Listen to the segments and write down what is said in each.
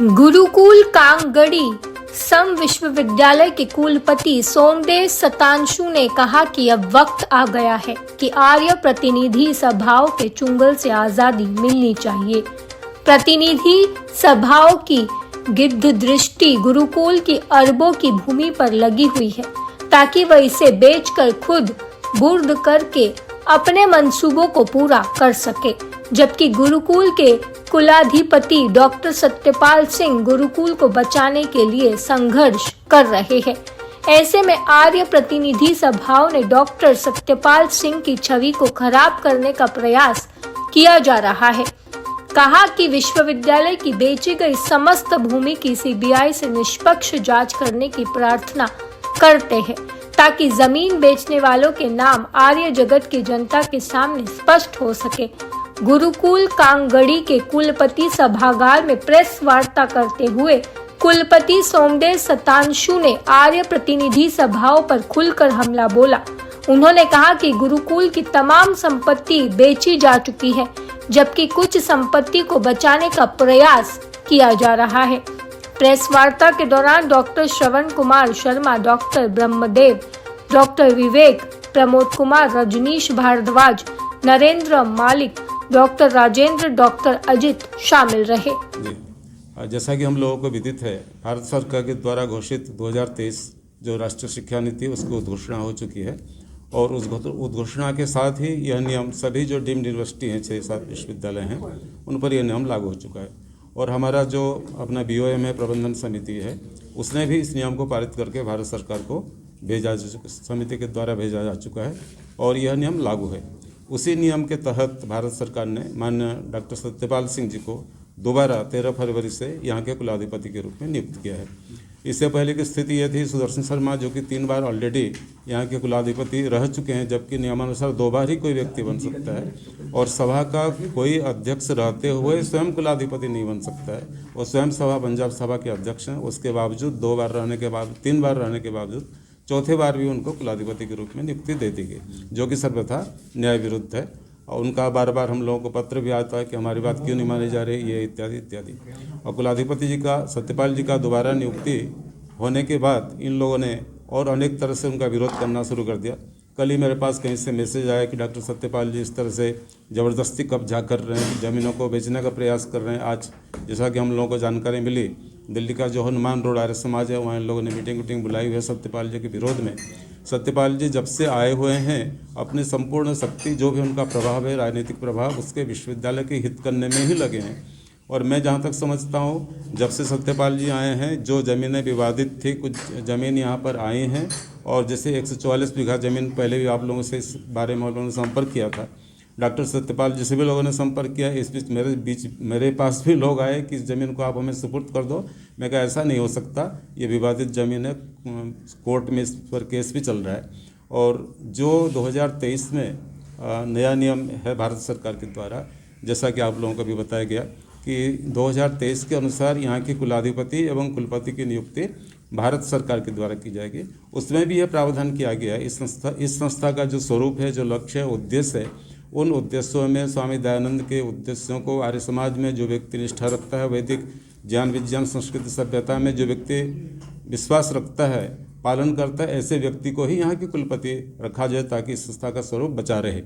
गुरुकुल कांगड़ी सम विश्वविद्यालय के कुलपति सोमदेव शतांशु ने कहा कि अब वक्त आ गया है कि आर्य प्रतिनिधि सभाओं के चुंगल से आजादी मिलनी चाहिए। प्रतिनिधि सभाओं की गिद्ध दृष्टि गुरुकुल की अरबों की भूमि पर लगी हुई है ताकि वह इसे बेचकर खुद बुर्द करके अपने मंसूबों को पूरा कर सके, जबकि गुरुकुल के कुलाधिपति डॉक्टर सत्यपाल सिंह गुरुकुल को बचाने के लिए संघर्ष कर रहे हैं। ऐसे में आर्य प्रतिनिधि सभाओं ने डॉक्टर सत्यपाल सिंह की छवि को खराब करने का प्रयास किया जा रहा है। कहा कि विश्वविद्यालय की बेची गई समस्त भूमि की सीबीआई से निष्पक्ष जांच करने की प्रार्थना करते हैं ताकि जमीन बेचने वालों के नाम आर्य जगत की जनता के सामने स्पष्ट हो सके। गुरुकुल कांगड़ी के कुलपति सभागार में प्रेस वार्ता करते हुए कुलपति सोमदेव शतांशु ने आर्य प्रतिनिधि सभाओं पर खुलकर हमला बोला। उन्होंने कहा कि गुरुकुल की तमाम संपत्ति बेची जा चुकी है, जबकि कुछ संपत्ति को बचाने का प्रयास किया जा रहा है। प्रेस वार्ता के दौरान doctor Shravan Kumar Sharma, doctor Brahmadev, doctor विवेक, प्रमोद कुमार, रजनीश भारद्वाज, नरेंद्र मालिक, डॉक्टर राजेंद्र, डॉक्टर अजित शामिल रहे। जैसा कि हम लोगों को विदित है, भारत सरकार के द्वारा घोषित 2023 जो राष्ट्रीय शिक्षा नीति उसकी उद्घोषणा हो चुकी है और उस उद्घोषणा के साथ ही यह नियम सभी जो डीम्ड यूनिवर्सिटी हैं 6-7 विश्वविद्यालय हैं उन पर यह नियम लागू हो चुका है। और हमारा जो अपना BOM है, प्रबंधन समिति है, उसने भी इस नियम को पारित करके भारत सरकार को समिति के द्वारा भेजा जा चुका है और यह नियम लागू है। उसी नियम के तहत भारत सरकार ने माननीय डॉक्टर सत्यपाल सिंह जी को दोबारा 13 फरवरी से यहाँ के कुलाधिपति के रूप में नियुक्त किया है। इससे पहले की स्थिति यह थी, सुदर्शन शर्मा जो कि 3 बार ऑलरेडी यहाँ के कुलाधिपति रह चुके हैं, जबकि नियमानुसार 2 बार ही कोई व्यक्ति बन सकता है और सभा का कोई अध्यक्ष रहते हुए स्वयं कुलाधिपति नहीं बन सकता है। वो स्वयं सभा पंजाब सभा के अध्यक्ष हैं। उसके बावजूद 2 बार रहने के बाद 3 बार रहने के बावजूद चौथे बार भी उनको कुलाधिपति के रूप में नियुक्ति दे दी गई, जो कि सर्वथा न्याय विरुद्ध है। और उनका बार बार हम लोगों को पत्र भी आता है कि हमारी बात क्यों नहीं मानी जा रही, ये इत्यादि इत्यादि। और कुलाधिपति जी का, सत्यपाल जी का दोबारा नियुक्ति होने के बाद इन लोगों ने और अनेक तरह से उनका विरोध करना शुरू कर दिया। कल ही मेरे पास कहीं से मैसेज आया कि डॉक्टर सत्यपाल जी इस तरह से ज़बरदस्ती कब्जा कर रहे हैं, ज़मीनों को बेचने का प्रयास कर रहे हैं। आज जैसा कि हम लोगों को जानकारी मिली, दिल्ली का जो हनुमान रोड आर्य समाज है वहाँ इन लोगों ने मीटिंग बुलाई हुई है सत्यपाल जी के विरोध में। सत्यपाल जी जब से आए हुए हैं अपनी संपूर्ण शक्ति, जो भी उनका प्रभाव है, राजनीतिक प्रभाव, उसके विश्वविद्यालय के हित करने में ही लगे हैं। और मैं जहाँ तक समझता हूँ, जब से सत्यपाल जी आए हैं, जो ज़मीनें विवादित थी, कुछ ज़मीन यहाँ पर आई हैं और जैसे 144 बीघा ज़मीन, पहले भी आप लोगों से इस बारे में आप लोगों ने संपर्क किया था, डॉक्टर सत्यपाल जी से भी लोगों ने संपर्क किया। इस बीच मेरे पास भी लोग आए कि इस ज़मीन को आप हमें सुपुर्द कर दो। मैं कहा ऐसा नहीं हो सकता, ये विवादित ज़मीन है, कोर्ट में इस पर केस भी चल रहा है। और जो 2023 में नया नियम है भारत सरकार के द्वारा, जैसा कि आप लोगों को भी बताया गया कि 2023 के अनुसार यहाँ के कुलाधिपति एवं कुलपति की नियुक्ति भारत सरकार के द्वारा की जाएगी। उसमें भी यह प्रावधान किया गया है, इस संस्था का जो स्वरूप है, जो लक्ष्य है, उद्देश्य है, उन उद्देश्यों में स्वामी दयानंद के उद्देश्यों को आर्य समाज में जो व्यक्ति निष्ठा रखता है, वैदिक ज्ञान विज्ञान संस्कृति सभ्यता में जो व्यक्ति विश्वास रखता है, पालन करता है, ऐसे व्यक्ति को ही यहाँ के कुलपति रखा जाए ताकि इस संस्था का स्वरूप बचा रहे।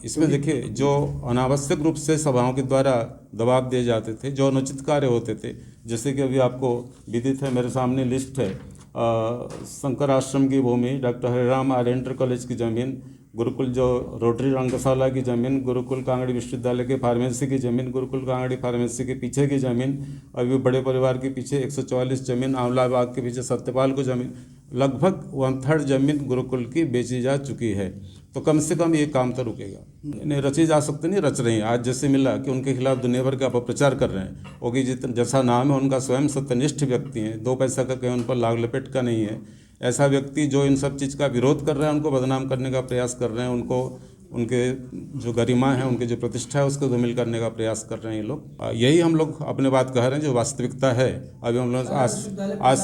इसमें देखिए, जो अनावश्यक रूप से सभाओं के द्वारा दबाव दिए जाते थे, जो अनुचित कार्य होते थे, जैसे कि अभी आपको विदित है, मेरे सामने लिस्ट है, शंकर आश्रम की भूमि, डॉक्टर हरिराम आर्यंटर कॉलेज की ज़मीन, गुरुकुल जो रोटरी रंगशाला की ज़मीन, गुरुकुल कांगड़ी विश्वविद्यालय के फार्मेसी की ज़मीन, गुरुकुल कांगड़ी फार्मेसी के पीछे की ज़मीन, अभी बड़े परिवार के पीछे 144 ज़मीन, आंवला बाग के पीछे सत्यपाल को ज़मीन, लगभग 1/3 ज़मीन गुरुकुल की बेची जा चुकी है। तो कम से कम ये काम तो रुकेगा नहीं। रची जा सकती नहीं, रच रही हैं। आज जैसे मिला कि उनके खिलाफ दुनिया भर का अपप्रचार कर रहे हैं, वो कि जैसा नाम है उनका स्वयं सत्यनिष्ठ व्यक्ति हैं, 2 पैसा का कहीं उन पर लाग लपेट का नहीं है। ऐसा व्यक्ति जो इन सब चीज़ का विरोध कर रहे हैं, उनको बदनाम करने का प्रयास कर रहे हैं, उनको उनके जो गरिमा है, उनकी जो प्रतिष्ठा है, उसको धूमिल करने का प्रयास कर रहे हैं ये लोग। यही हम लोग अपने बात कह रहे हैं, जो वास्तविकता है। अभी हम लोग आज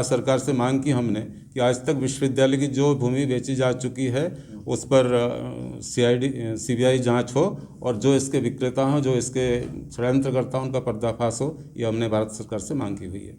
सरकार से मांग की हमने कि आज तक विश्वविद्यालय की जो भूमि बेची जा चुकी है उस पर CBI जांच हो और जो इसके विक्रेता हों, जो इसके षड्यंत्रकर्ता उनका पर्दाफाश हो, ये हमने भारत सरकार से मांग की हुई है।